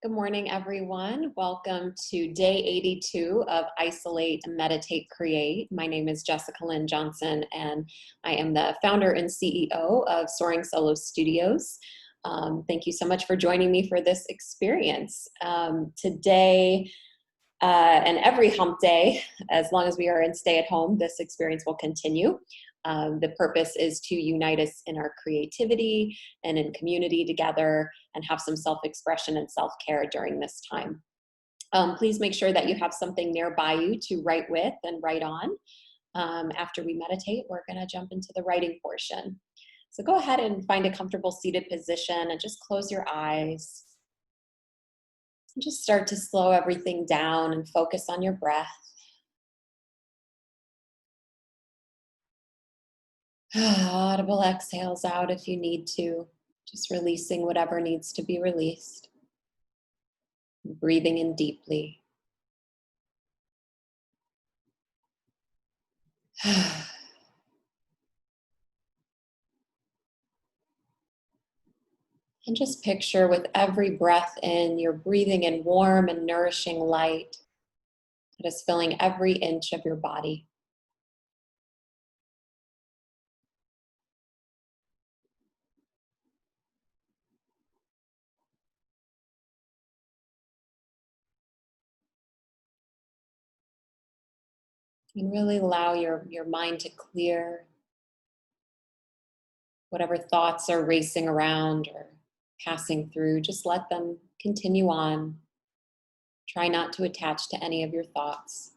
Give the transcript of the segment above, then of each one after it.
Good morning, everyone. Welcome to day 82 of Isolate, Meditate, Create. My name is Jessica Lynn Johnson, and I am the founder and CEO of Soaring Solo Studios. Thank you so much for joining me for this experience. Today and every hump day, as long as we are in stay at home, this experience will continue. The purpose is to unite us in our creativity and in community together and have some self-expression and self-care during this time. Please make sure that you have something nearby you to write with and write on. After we meditate, we're going to jump into the writing portion. So go ahead and find a comfortable seated position and just close your eyes. And just start to slow everything down and focus on your breath. Audible exhales out if you need to, just releasing whatever needs to be released. Breathing in deeply. And just picture with every breath in, you're breathing in warm and nourishing light that is filling every inch of your body. And really allow your mind to clear. Whatever thoughts are racing around or passing through, just let them continue on. Try not to attach to any of your thoughts.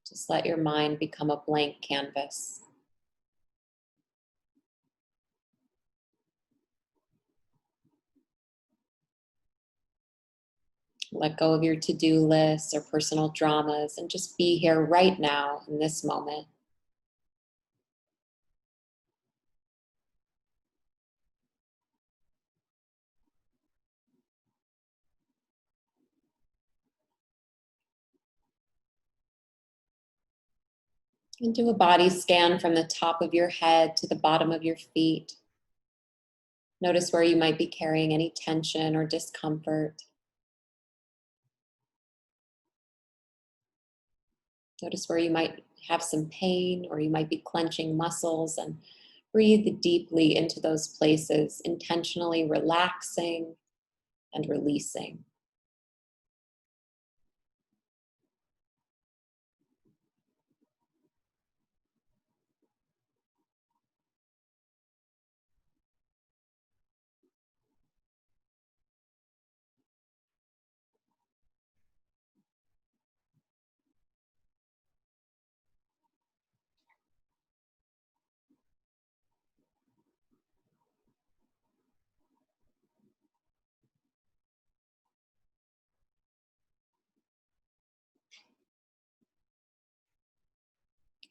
Just let your mind become a blank canvas. Let go of your to-do lists or personal dramas and just be here right now in this moment. And do a body scan from the top of your head to the bottom of your feet. Notice where you might be carrying any tension or discomfort. Notice where you might have some pain or you might be clenching muscles, and breathe deeply into those places, intentionally relaxing and releasing.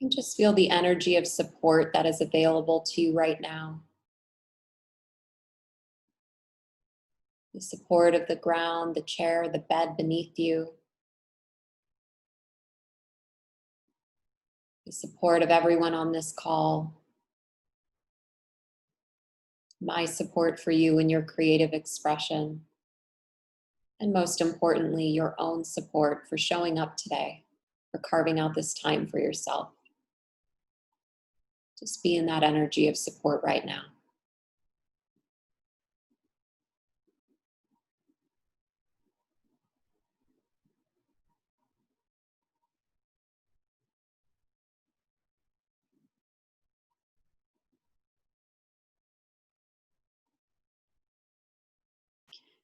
And just feel the energy of support that is available to you right now. The support of the ground, the chair, the bed beneath you. The support of everyone on this call. My support for you in your creative expression. And most importantly, your own support for showing up today, for carving out this time for yourself. Just be in that energy of support right now.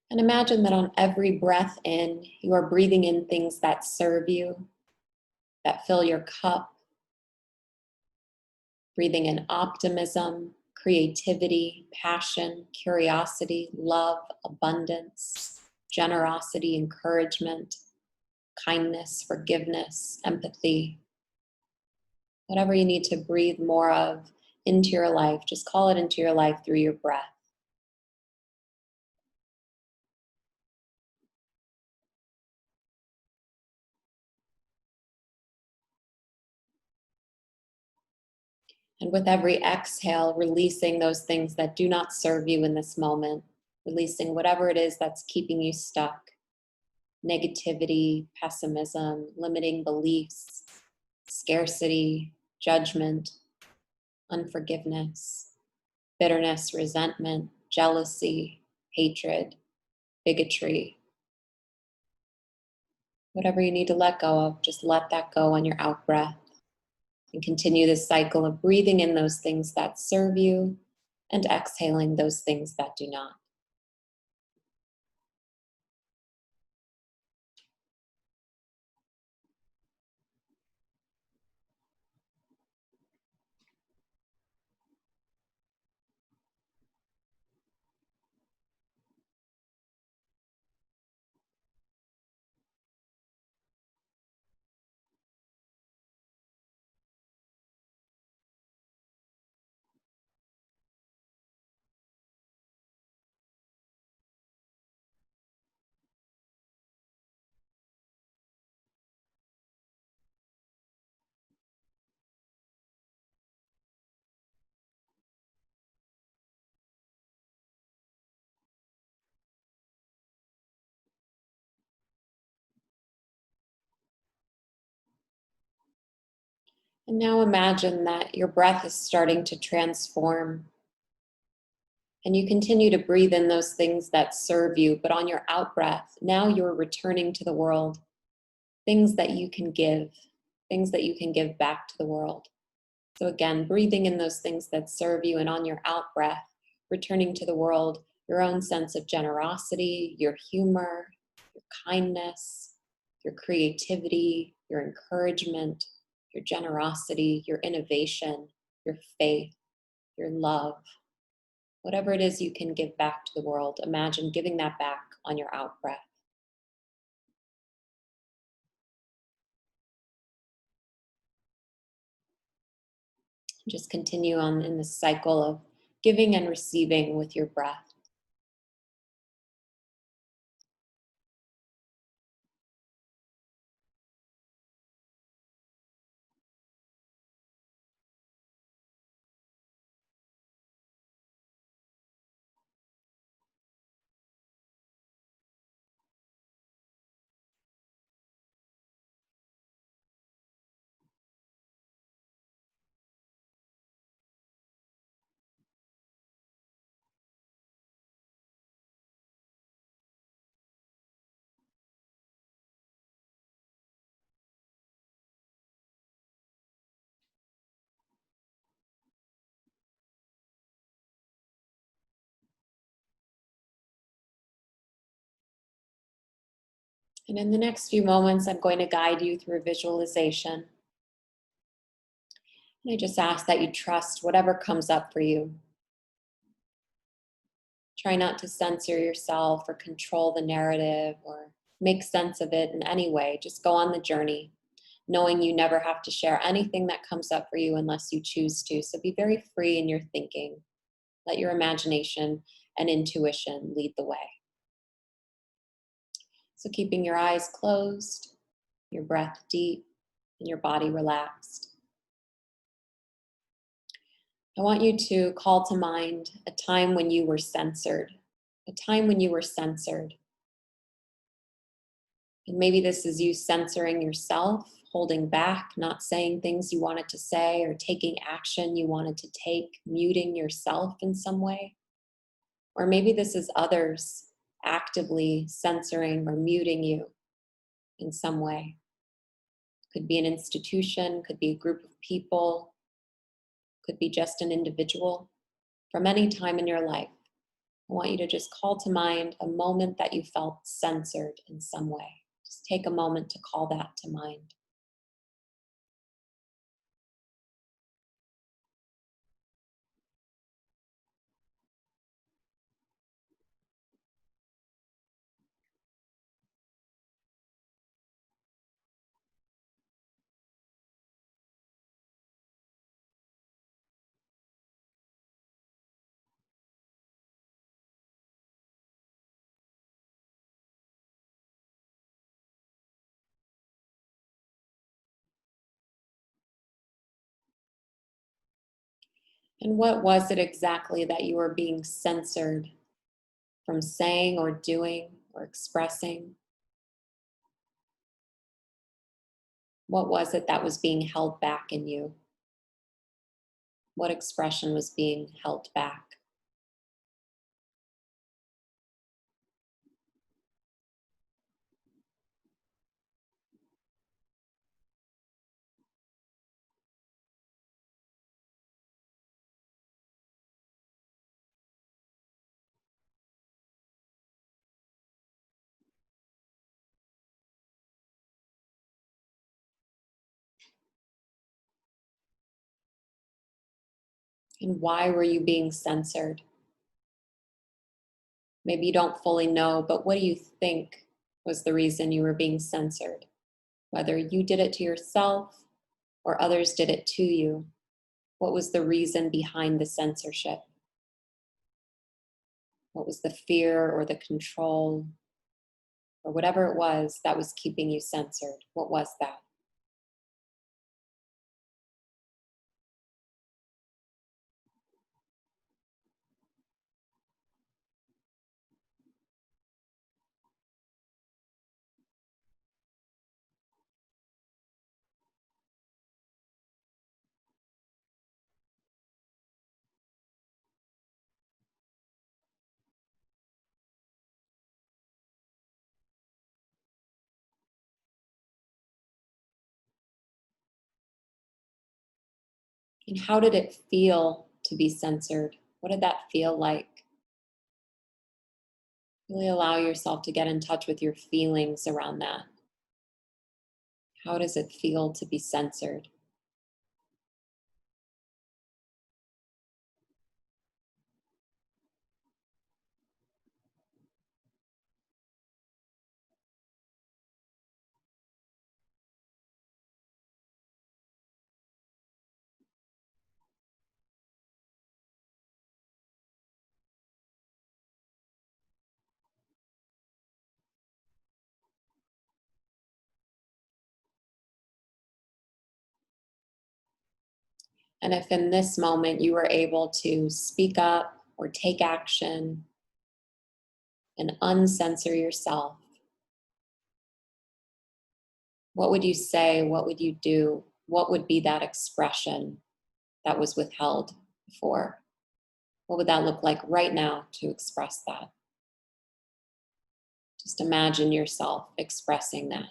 And imagine that on every breath in, you are breathing in things that serve you, that fill your cup. Breathing in optimism, creativity, passion, curiosity, love, abundance, generosity, encouragement, kindness, forgiveness, empathy. Whatever you need to breathe more of into your life, just call it into your life through your breath. And with every exhale, releasing those things that do not serve you in this moment, releasing whatever it is that's keeping you stuck: negativity, pessimism, limiting beliefs, scarcity, judgment, unforgiveness, bitterness, resentment, jealousy, hatred, bigotry. Whatever you need to let go of, just let that go on your out breath and continue this cycle of breathing in those things that serve you and exhaling those things that do not. And now imagine that your breath is starting to transform, and you continue to breathe in those things that serve you, but on your out breath, now you're returning to the world things that you can give, things that you can give back to the world. So again, breathing in those things that serve you, and on your out breath, returning to the world your own sense of generosity, your humor, your kindness, your creativity, your encouragement, your generosity, your innovation, your faith, your love. Whatever it is you can give back to the world, imagine giving that back on your out breath. Just continue on in this cycle of giving and receiving with your breath. And in the next few moments, I'm going to guide you through visualization. And I just ask that you trust whatever comes up for you. Try not to censor yourself or control the narrative or make sense of it in any way. Just go on the journey, knowing you never have to share anything that comes up for you unless you choose to. So be very free in your thinking. Let your imagination and intuition lead the way. So keeping your eyes closed, your breath deep, and your body relaxed. I want you to call to mind a time when you were censored, a time when you were censored. And maybe this is you censoring yourself, holding back, not saying things you wanted to say, or taking action you wanted to take, muting yourself in some way. Or maybe this is others actively censoring or muting you in some way. Could be an institution, could be a group of people, could be just an individual. From any time in your life, I want you to just call to mind a moment that you felt censored in some way. Just take a moment to call that to mind. And what was it exactly that you were being censored from saying or doing or expressing? What was it that was being held back in you? What expression was being held back? And why were you being censored? Maybe you don't fully know, but what do you think was the reason you were being censored? Whether you did it to yourself or others did it to you, what was the reason behind the censorship? What was the fear or the control or whatever it was that was keeping you censored? What was that? And how did it feel to be censored? What did that feel like? Really allow yourself to get in touch with your feelings around that. How does it feel to be censored? And if in this moment you were able to speak up or take action and uncensor yourself, what would you say? What would you do? What would be that expression that was withheld before? What would that look like right now to express that? Just imagine yourself expressing that.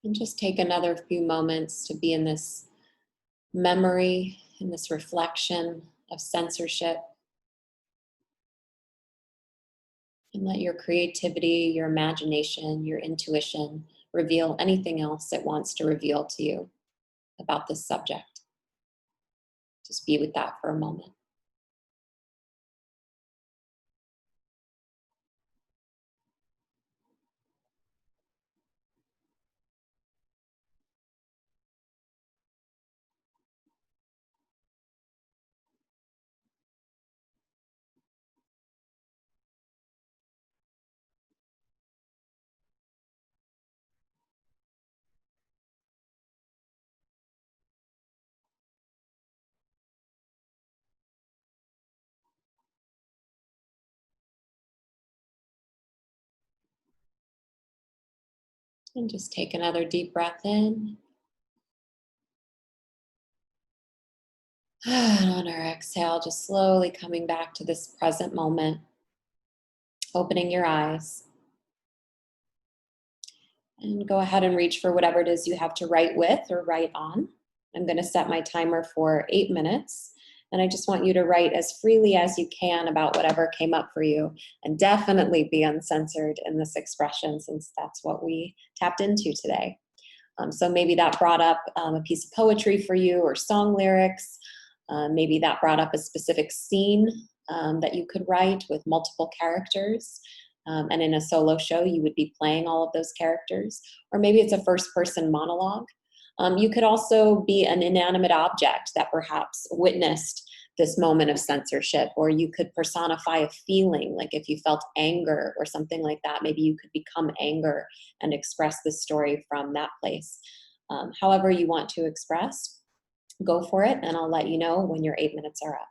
And just take another few moments to be in this memory, in this reflection of censorship, and let your creativity, your imagination, your intuition reveal anything else it wants to reveal to you about this subject. Just be with that for a moment. And just take another deep breath in. And on our exhale, just slowly coming back to this present moment, opening your eyes. And go ahead and reach for whatever it is you have to write with or write on. I'm going to set my timer for 8 minutes. And I just want you to write as freely as you can about whatever came up for you, and definitely be uncensored in this expression, since that's what we tapped into today. So maybe that brought up a piece of poetry for you, or song lyrics. Maybe that brought up a specific scene that you could write with multiple characters. And in a solo show, you would be playing all of those characters. Or maybe it's a first person monologue. You could also be an inanimate object that perhaps witnessed this moment of censorship, or you could personify a feeling, like if you felt anger or something like that, maybe you could become anger and express the story from that place. However you want to express, go for it, and I'll let you know when your 8 minutes are up.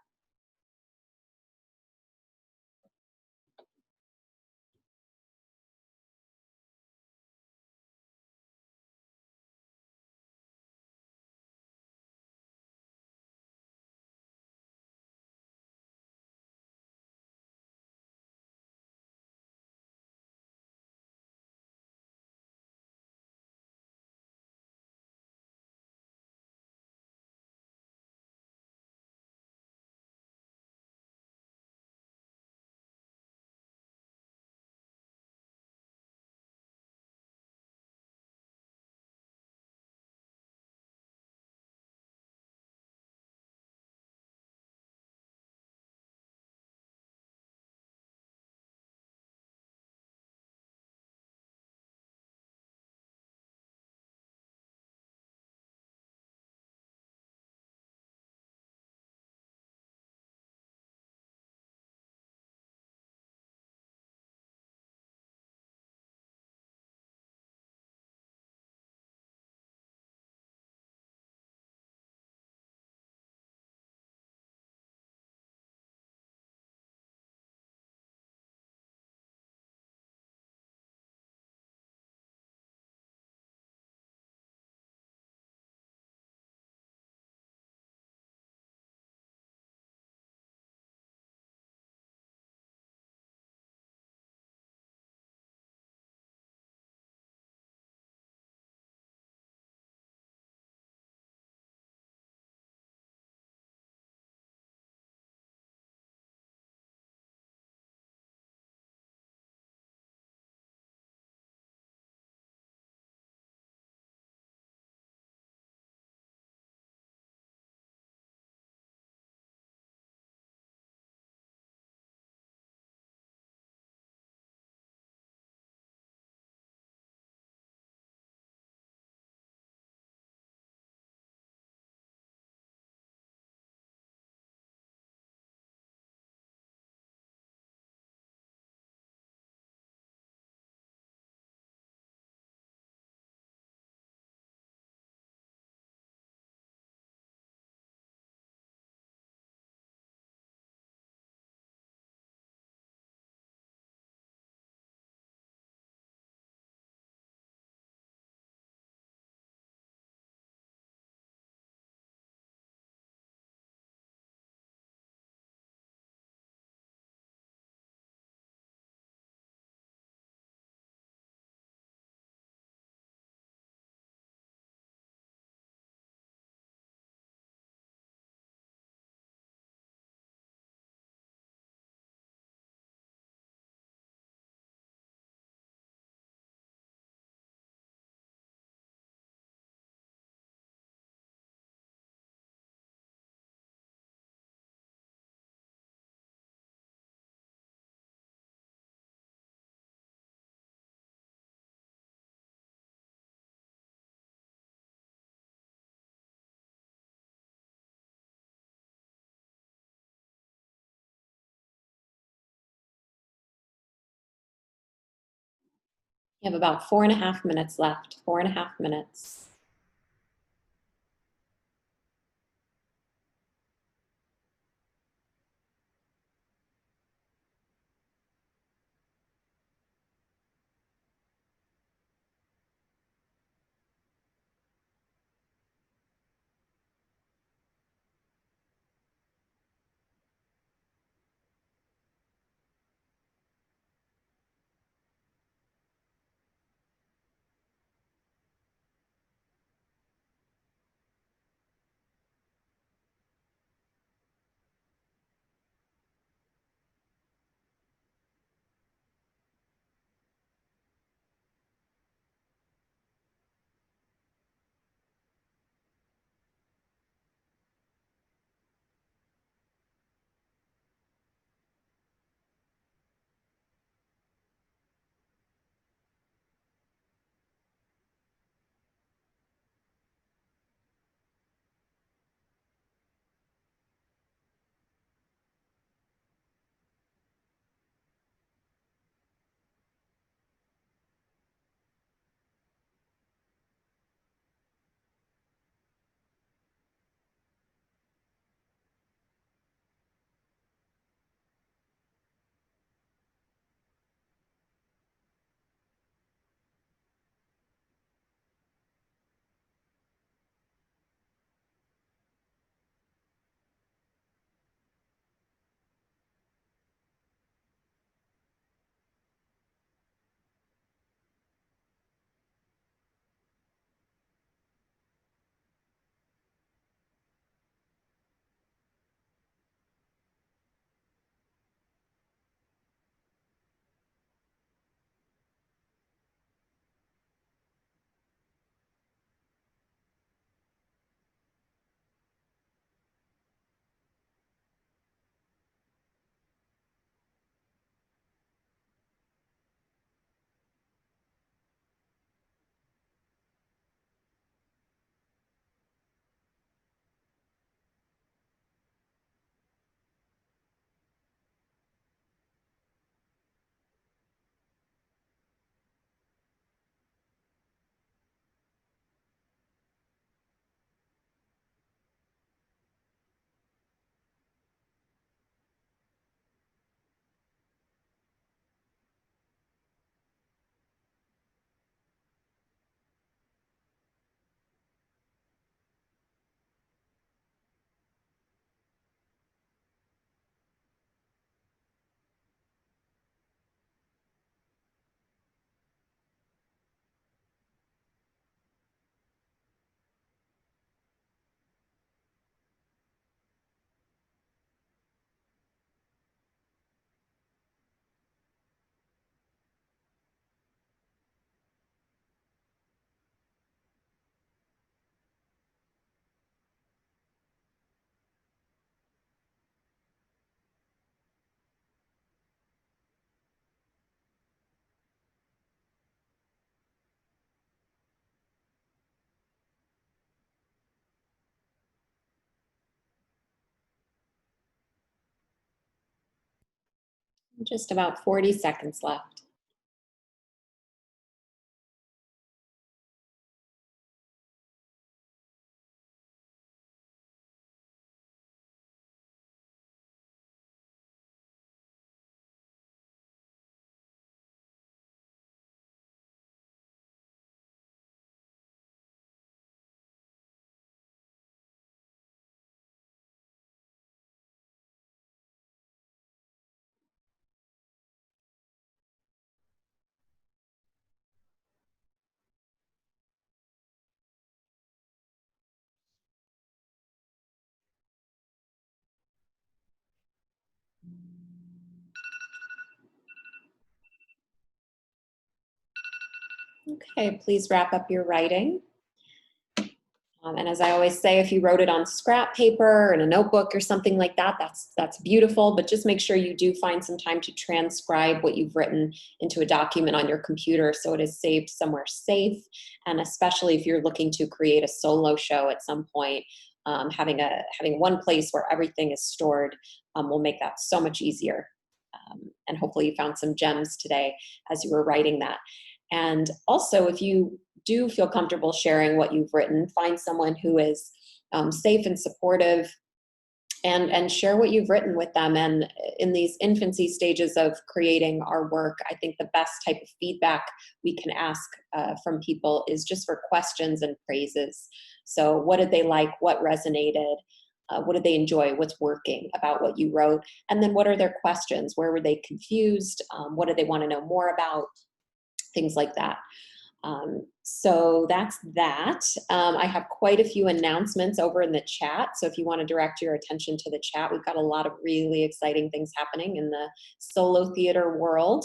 You have about 4.5 minutes left. 4.5 minutes. Just about 40 seconds left. Okay, please wrap up your writing. And as I always say, if you wrote it on scrap paper in a notebook or something like that, that's beautiful. But just make sure you do find some time to transcribe what you've written into a document on your computer so it is saved somewhere safe. And especially if you're looking to create a solo show at some point, having one place where everything is stored will make that so much easier. And hopefully, you found some gems today as you were writing that. And also, if you do feel comfortable sharing what you've written, find someone who is safe and supportive, and share what you've written with them. And in these infancy stages of creating our work, I think the best type of feedback we can ask from people is just for questions and praises. So what did they like? What resonated? What did they enjoy? What's working about what you wrote? And then what are their questions? Where were they confused? What do they want to know more about? Things like that. So that's that. I have quite a few announcements over in the chat. So if you want to direct your attention to the chat, we've got a lot of really exciting things happening in the solo theater world.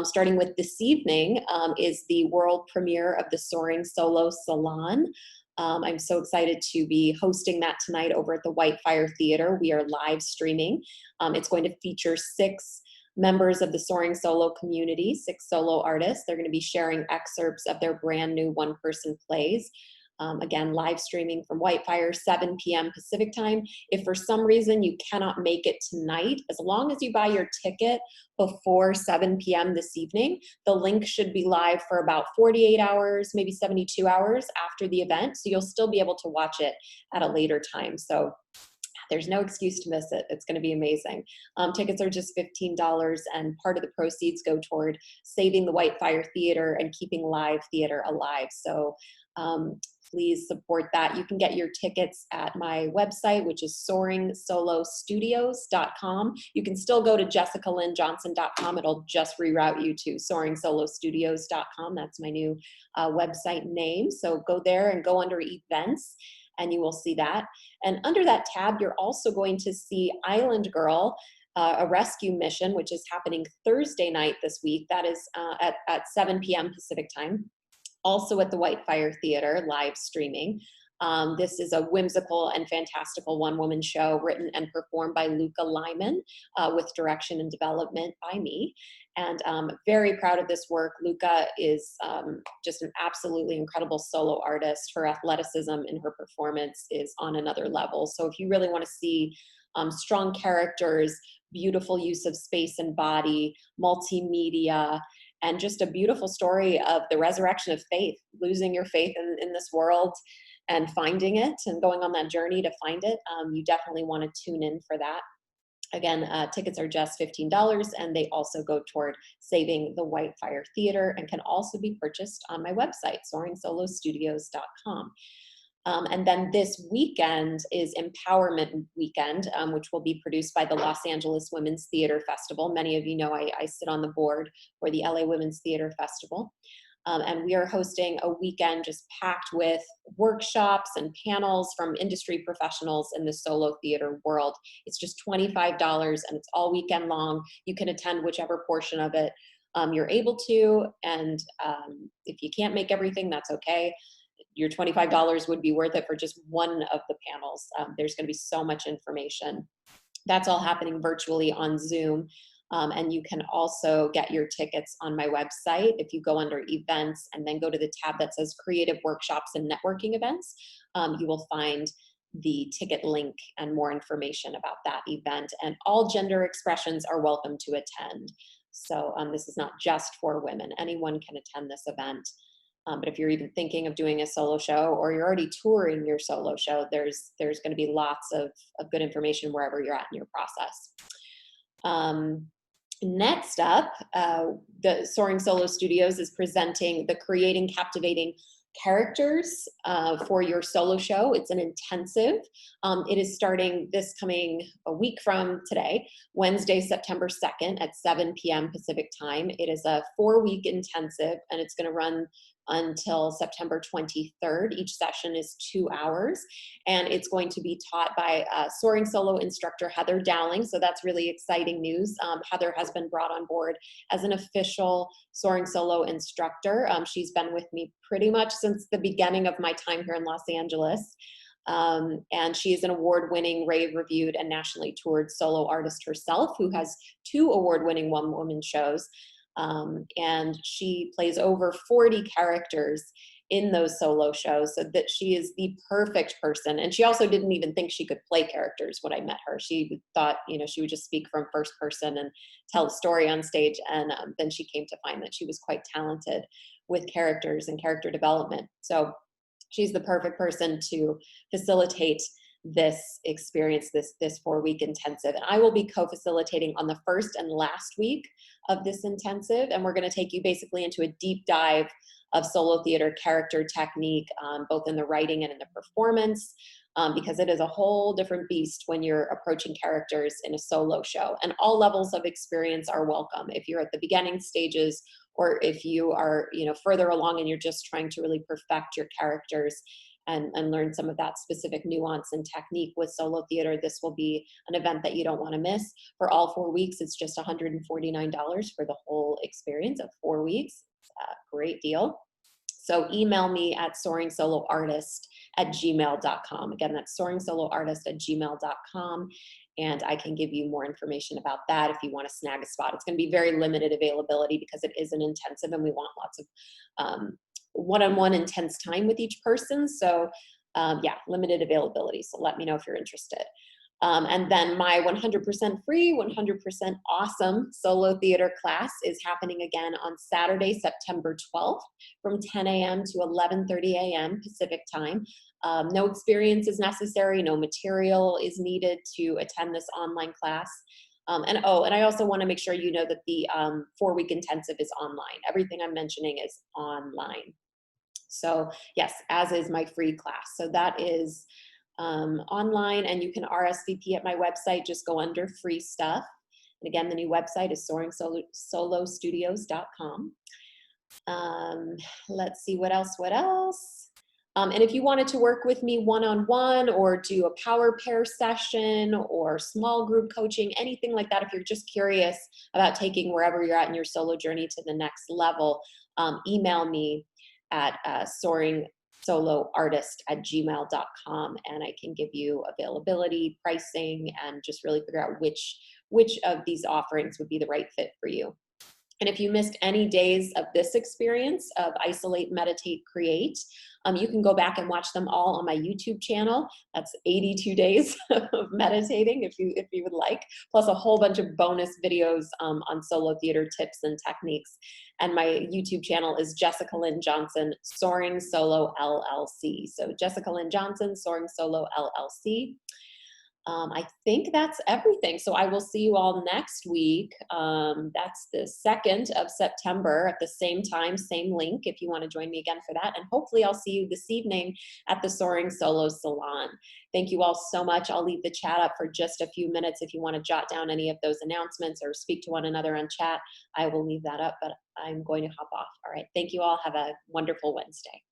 Starting with this evening is the world premiere of the Soaring Solo Salon. I'm so excited to be hosting that tonight over at the Whitefire Theater. We are live streaming. It's going to feature 6 members of the Soaring Solo community, 6 solo artists. They're going to be sharing excerpts of their brand new one-person plays. Again, live streaming from Whitefire, 7 p.m. Pacific time. If for some reason you cannot make it tonight, as long as you buy your ticket before 7 p.m. this evening, the link should be live for about 48 hours, maybe 72 hours after the event. So you'll still be able to watch it at a later time. So there's no excuse to miss it. It's going to be amazing. Tickets are just $15, and part of the proceeds go toward saving the Whitefire Theater and keeping live theater alive. So please support that. You can get your tickets at my website, which is soaringSoloStudios.com. You can still go to JessicaLynnJohnson.com. It'll just reroute you to SoaringSoloStudios.com. That's my new website name. So go there and go under events, and you will see that. And under that tab, you're also going to see Island Girl, a rescue mission, which is happening Thursday night this week. That is at 7 p.m. Pacific time, also at the Whitefire Theater, live streaming. This is a whimsical and fantastical one-woman show written and performed by Luca Lyman with direction and development by me. And very proud of this work. Luca is just an absolutely incredible solo artist. Her athleticism in her performance is on another level. So if you really want to see strong characters, beautiful use of space and body, multimedia, and just a beautiful story of the resurrection of faith, losing your faith in this world and finding it and going on that journey to find it, you definitely want to tune in for that. Again, tickets are just $15, and they also go toward saving the Whitefire Theater and can also be purchased on my website, SoaringSoloStudios.com. And then this weekend is Empowerment Weekend, which will be produced by the Los Angeles Women's Theater Festival. Many of you know I sit on the board for the LA Women's Theater Festival. And we are hosting a weekend just packed with workshops and panels from industry professionals in the solo theater world. It's just $25, and it's all weekend long. You can attend whichever portion of it you're able to. And if you can't make everything, that's okay. Your $25 would be worth it for just one of the panels. There's going to be so much information. That's all happening virtually on Zoom. And you can also get your tickets on my website. If you go under events and then go to the tab that says creative workshops and networking events, you will find the ticket link and more information about that event. And all gender expressions are welcome to attend. So this is not just for women. Anyone can attend this event. But if you're even thinking of doing a solo show, or you're already touring your solo show, there's going to be lots of good information wherever you're at in your process. Next up, the Soaring Solo Studios is presenting the Creating Captivating Characters for your solo show. It's an intensive. It is starting this coming a week from today, Wednesday, September 2nd at 7 p.m. Pacific time. It is a 4-week intensive, and it's going to run until September 23rd. Each session is 2 hours, and it's going to be taught by Soaring Solo instructor Heather Dowling. So that's really exciting news. Heather has been brought on board as an official Soaring Solo instructor. She's been with me pretty much since the beginning of my time here in Los Angeles. And she is an award-winning, rave-reviewed, and nationally toured solo artist herself, who has 2 award-winning one-woman shows. And she plays over 40 characters in those solo shows, so that she is the perfect person. And she also didn't even think she could play characters when I met her. She thought, she would just speak from first person and tell a story on stage. And then she came to find that she was quite talented with characters and character development. So she's the perfect person to facilitate this experience, this 4-week intensive. And I will be co-facilitating on the first and last week of this intensive. And we're going to take you basically into a deep dive of solo theater character technique, both in the writing and in the performance, because it is a whole different beast when you're approaching characters in a solo show. And all levels of experience are welcome. If you're at the beginning stages, or if you are further along and you're just trying to really perfect your characters and learn some of that specific nuance and technique with solo theater, this will be an event that you don't want to miss. For all 4 weeks, it's just $149 for the whole experience of 4 weeks. It's a great deal. So email me at soringsoloartist@gmail.com. Again, that's soringsoloartist@gmail.com. And I can give you more information about that if you want to snag a spot. It's going to be very limited availability because it is an intensive, and we want lots of one-on-one intense time with each person. So yeah, limited availability. So let me know if you're interested. And then my 100% free, 100% awesome solo theater class is happening again on Saturday, September 12th from 10 a.m. to 11:30 a.m. Pacific time. No experience is necessary. No material is needed to attend this online class. And I also want to make sure you know that the 4-week intensive is online. Everything I'm mentioning is online. So yes, as is my free class. So that is online, and you can RSVP at my website. Just go under free stuff. And again, the new website is soringsolostudios.com. Let's see, what else? And if you wanted to work with me one-on-one, or do a power pair session or small group coaching, anything like that, if you're just curious about taking wherever you're at in your solo journey to the next level, email me at soringsoloartist@gmail.com, and I can give you availability, pricing, and just really figure out which of these offerings would be the right fit for you. And if you missed any days of this experience of Isolate, Meditate, Create, you can go back and watch them all on my YouTube channel. That's 82 days of meditating if you would like, plus a whole bunch of bonus videos on solo theater tips and techniques. And my YouTube channel is Jessica Lynn Johnson, Soaring Solo LLC. So Jessica Lynn Johnson, Soaring Solo LLC. I think that's everything. So I will see you all next week. That's the 2nd of September at the same time, same link if you want to join me again for that. And hopefully I'll see you this evening at the Soaring Solo Salon. Thank you all so much. I'll leave the chat up for just a few minutes if you want to jot down any of those announcements or speak to one another on chat. I will leave that up, but I'm going to hop off. All right. Thank you all. Have a wonderful Wednesday.